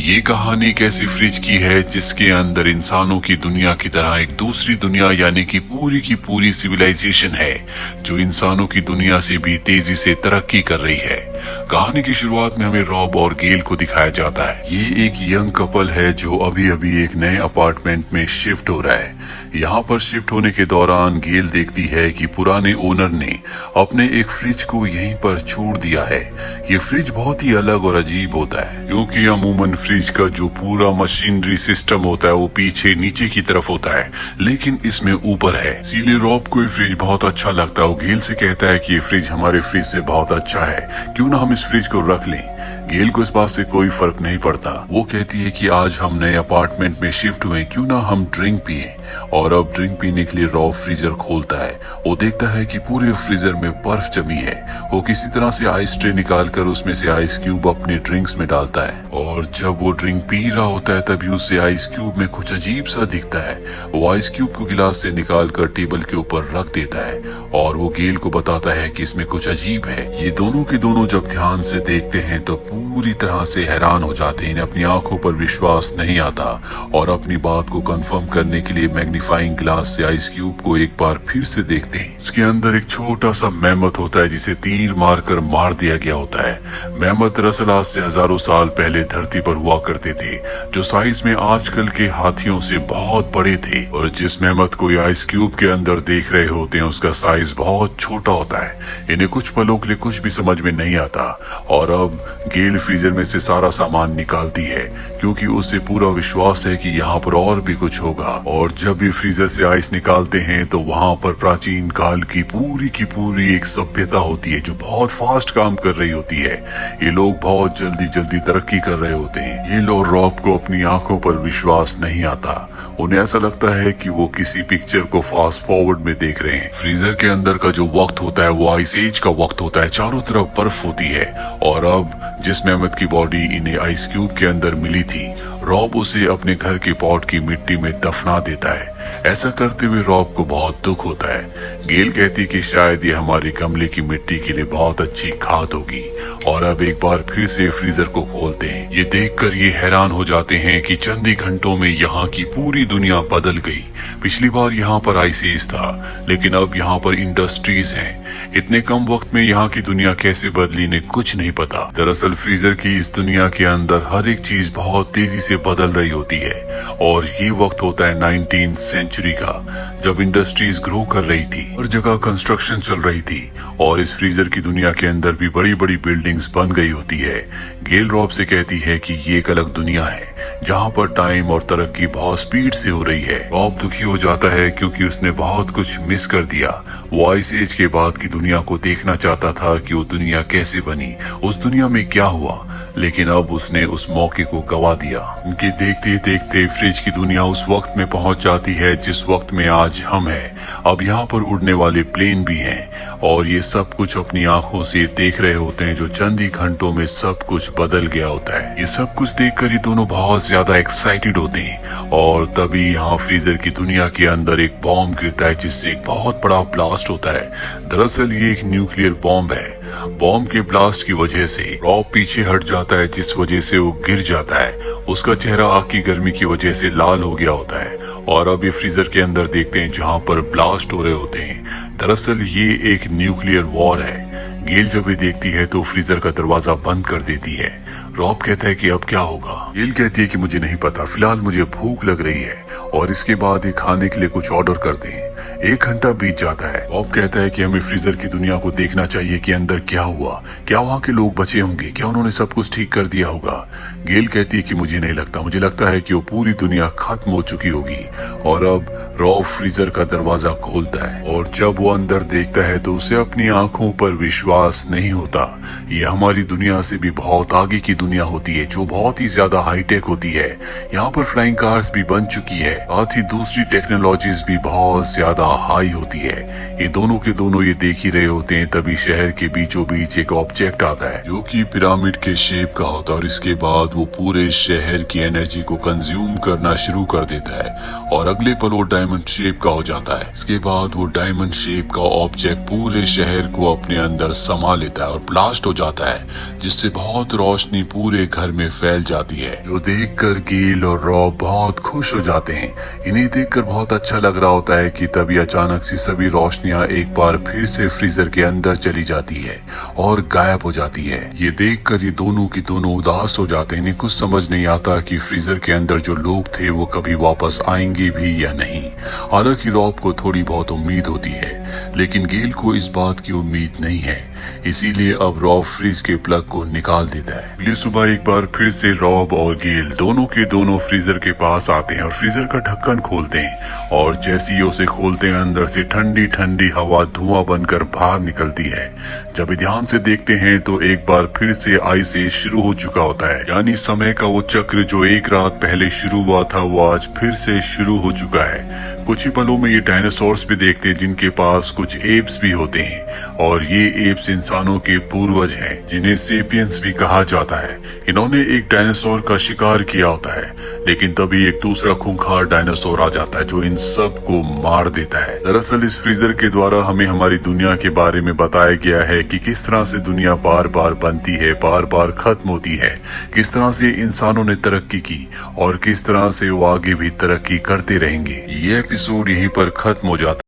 ये कहानी एक ऐसी फ्रिज की है जिसके अंदर इंसानों की दुनिया की तरह एक दूसरी दुनिया यानी कि पूरी की पूरी सिविलाइजेशन है जो इंसानों की दुनिया से भी तेजी से तरक्की कर रही है। कहानी की शुरुआत में हमें रॉब और गेल को दिखाया जाता है। ये एक यंग कपल है जो अभी अभी एक नए अपार्टमेंट में शिफ्ट हो रहा है। यहाँ पर शिफ्ट होने के दौरान गेल देखती है कि पुराने ओनर ने अपने एक फ्रिज को यहीं पर छोड़ दिया है। ये फ्रिज बहुत ही अलग और अजीब होता है क्योंकि अमूमन फ्रिज का जो पूरा मशीनरी सिस्टम होता है वो पीछे नीचे की तरफ होता है, लेकिन इसमें ऊपर है। इसीलिए रॉब को ये फ्रिज बहुत अच्छा लगता है। वो गेल से कहता है कि ये फ्रिज हमारे फ्रिज से बहुत अच्छा है, क्यों ना हम इस फ्रिज को रख लें। गेल को इस बात से कोई फर्क नहीं पड़ता। वो कहती है कि आज हम नए अपार्टमेंट में शिफ्ट हुए, क्यों ना हम ड्रिंक पिए। और अब ड्रिंक पीने के लिए रॉब फ्रीजर खोलता है। वो देखता है कि पूरे फ्रीजर में बर्फ जमी है। वो किसी तरह से आइस ट्रे निकाल कर उसमें से आइस क्यूब अपने ड्रिंक्स में डालता है और जब वो ड्रिंक पी रहा होता है तभी उसे आइस क्यूब में कुछ अजीब सा दिखता है। वो आइस क्यूब को गिलास से निकाल कर टेबल के ऊपर रख देता है और वो गेल को बताता है कि इसमें कुछ अजीब है। ये दोनों के दोनों जब ध्यान से देखते हैं तो पूरी तरह से हैरान हो जाते हैं। इन्हें अपनी आंखों पर विश्वास नहीं आता और अपनी बात को कंफर्म करने के लिए मैग्नीफाइंग ग्लास से आइस क्यूब को एक बार फिर से देखते हैं। इसके अंदर एक छोटा सा मेमथ होता है जिसे तीर मारकर मार दिया गया होता है। मेमथ दरअसल आज से हजारों साल पहले धरती पर हुआ करते थे, जो साइज में आजकल के हाथियों से बहुत बड़े थे। और जिस मेमथ को ये आइस क्यूब के अंदर देख रहे होते हैं उसका साइज बहुत छोटा होता है। इन्हें कुछ पलों के लिए कुछ भी समझ में नहीं आता और अब गेल फ्रीजर में से सारा सामान निकालती है क्योंकि उसे पूरा विश्वास है कि यहाँ पर और भी कुछ होगा। और जब भी फ्रीजर से आइस निकालते हैं तो वहाँ पर प्राचीन काल की पूरी एक सभ्यता होती है जो बहुत फास्ट काम कर रही होती है। ये लोग बहुत जल्दी तरक्की कर रहे होते हैं। ये लोग रॉब को अपनी आंखों पर विश्वास नहीं आता। उन्हें ऐसा लगता है कि वो किसी पिक्चर को फास्ट फॉरवर्ड में देख रहे हैं। फ्रीजर के अंदर का जो वक्त होता है वो आइस एज का वक्त होता है। चारों तरफ बर्फ होती है और अब जिस मेमथ की बॉडी इन्हें आइस क्यूब के अंदर मिली थी, रॉब उसे अपने घर के पॉट की मिट्टी में दफना देता है। ऐसा करते हुए रॉब को बहुत दुख होता है। गेल कहती कि शायद ये हमारे गमले की मिट्टी के लिए बहुत अच्छी खाद होगी। और अब एक बार फिर से फ्रीजर को खोलते हैं। ये देखकर ये हैरान हो जाते हैं कि चंद ही घंटों में यहाँ की पूरी दुनिया बदल गई। पिछली बार यहाँ पर आइस एज था, लेकिन अब यहाँ पर इंडस्ट्रीज हैं। इतने कम वक्त में यहाँ की दुनिया कैसे बदली ने कुछ नहीं पता। दरअसल फ्रीजर की इस दुनिया के अंदर हर एक चीज बहुत तेजी से बदल रही होती है और ये वक्त होता है 19th सेंचुरी का, जब इंडस्ट्रीज ग्रो कर रही थी, हर जगह कंस्ट्रक्शन चल रही थी और इस फ्रीजर की दुनिया के अंदर भी बड़ी बड़ी बिल्डिंग्स बन गई होती है। गेल रॉब से कहती है कि ये एक अलग दुनिया है जहाँ पर टाइम और तरक्की बहुत स्पीड से हो रही है। रॉब दुखी हो जाता है क्योंकि उसने बहुत कुछ मिस कर दिया। वो आइस एज के बाद की दुनिया को देखना चाहता था कि वो दुनिया कैसे बनी, उस दुनिया में क्या हुआ, लेकिन अब उसने उस मौके को गवा दिया। उनके देखते देखते फ्रिज की दुनिया उस वक्त में पहुंच जाती है जिस वक्त में आज हम हैं। अब यहाँ पर उड़ने वाले प्लेन भी हैं और ये सब कुछ अपनी आंखों से देख रहे होते हैं, जो चंद ही घंटों में सब कुछ बदल गया होता है। ये सब कुछ देखकर ये दोनों बहुत ज्यादा एक्साइटेड होते हैं और तभी यहाँ फ्रीजर की दुनिया के अंदर एक बॉम्ब गिरता है जिससे एक बहुत बड़ा ब्लास्ट होता है। दरअसल ये एक न्यूक्लियर बॉम्ब है। बॉम्ब के ब्लास्ट की वजह से रॉब पीछे हट जाता है, जिस वजह से वो गिर जाता है। उसका चेहरा आग की गर्मी की वजह से लाल हो गया होता है और अब ये फ्रीजर के अंदर देखते हैं जहाँ पर ब्लास्ट हो रहे होते हैं। दरअसल ये एक न्यूक्लियर वॉर है। गेल जब ये देखती है तो फ्रीजर का दरवाजा बंद कर देती है। रॉब कहता है कि अब क्या होगा। गेल कहती है कि मुझे नहीं पता, फिलहाल मुझे भूख लग रही है और इसके बाद ये खाने के लिए कुछ ऑर्डर कर दें। 1 घंटा बीत जाता है। रॉब कहता है कि हमें फ्रीजर की दुनिया को देखना चाहिए कि अंदर क्या हुआ, क्या वहाँ के लोग बचे होंगे, क्या उन्होंने सब कुछ ठीक कर दिया होगा। गेल कहती है कि मुझे नहीं लगता, मुझे लगता है कि वो पूरी दुनिया खत्म हो चुकी होगी। और अब रॉब फ्रीजर का दरवाजा खोलता है और जब वो अंदर देखता है तो उसे अपनी आंखों पर विश्वास नहीं होता। ये हमारी दुनिया से भी बहुत आगे की दुनिया होती है जो बहुत ही ज्यादा हाईटेक होती है। यहाँ पर फ्लाइंग कार्स भी बन चुकी है, साथ ही दूसरी टेक्नोलॉजीज भी बहुत ज्यादा ज्यादा हाई होती है। ये दोनों के दोनों ये देख ही रहे होते हैं, तभी शहर के बीचों बीच एक ऑब्जेक्ट आता है जो कि पिरामिड के शेप का होता है, और इसके बाद वो पूरे शहर की एनर्जी को कंज्यूम करना शुरू कर देता है और अगले पल वो डायमंड शेप का हो जाता है। इसके बाद वो डायमंड शेप का ऑब्जेक्ट पूरे शहर को अपने अंदर समा लेता है और ब्लास्ट हो जाता है, जिससे बहुत रोशनी पूरे घर में फैल जाती है, जो देखकर गेल और रॉब बहुत खुश हो जाते हैं। इन्हें देखकर बहुत अच्छा लग रहा होता है कि तभी अचानक से सभी रोशनियां एक बार फिर से फ्रीजर के अंदर चली जाती है और गायब हो जाती है। ये देखकर ये दोनों की दोनों उदास हो जाते हैं। इन्हें कुछ समझ नहीं आता कि फ्रीजर के अंदर जो लोग थे वो कभी वापस आएंगे भी या नहीं। हालांकि रॉब को थोड़ी बहुत उम्मीद होती है, लेकिन गेल को इस बात की उम्मीद नहीं है, इसीलिए अब रॉब फ्रीज के प्लग को निकाल देता है। अगली सुबह एक बार फिर से रॉब और गेल दोनों के दोनों फ्रीजर के पास आते हैं और फ्रीजर का ढक्कन खोलते हैं, और जैसे ही उसे खोलते हैं अंदर से ठंडी ठंडी हवा धुआं बनकर बाहर निकलती है। जब ध्यान से देखते हैं तो एक बार फिर से आइस एज शुरू हो चुका होता है, यानी समय का वो चक्र जो एक रात पहले शुरू हुआ था वो आज फिर से शुरू हो चुका है। कुछ ही पलों में ये डायनासोर्स भी देखते हैं जिनके पास कुछ एप्स भी होते हैं, और ये एप्स इंसानों के पूर्वज हैं जिन्हें सेपियंस भी कहा जाता है। इन्होंने एक डायनासोर का शिकार किया होता है, लेकिन तभी एक दूसरा खूंखार डायनासोर आ जाता है जो इन सब को मार देता है। दरअसल इस फ्रीजर के द्वारा हमें हमारी दुनिया के बारे में बताया गया है कि किस तरह से दुनिया बार बार बनती है, बार बार खत्म होती है, किस तरह से इंसानों ने तरक्की की और किस तरह से वो आगे भी तरक्की करते रहेंगे। ये एपिसोड यहीं पर खत्म हो जाता है।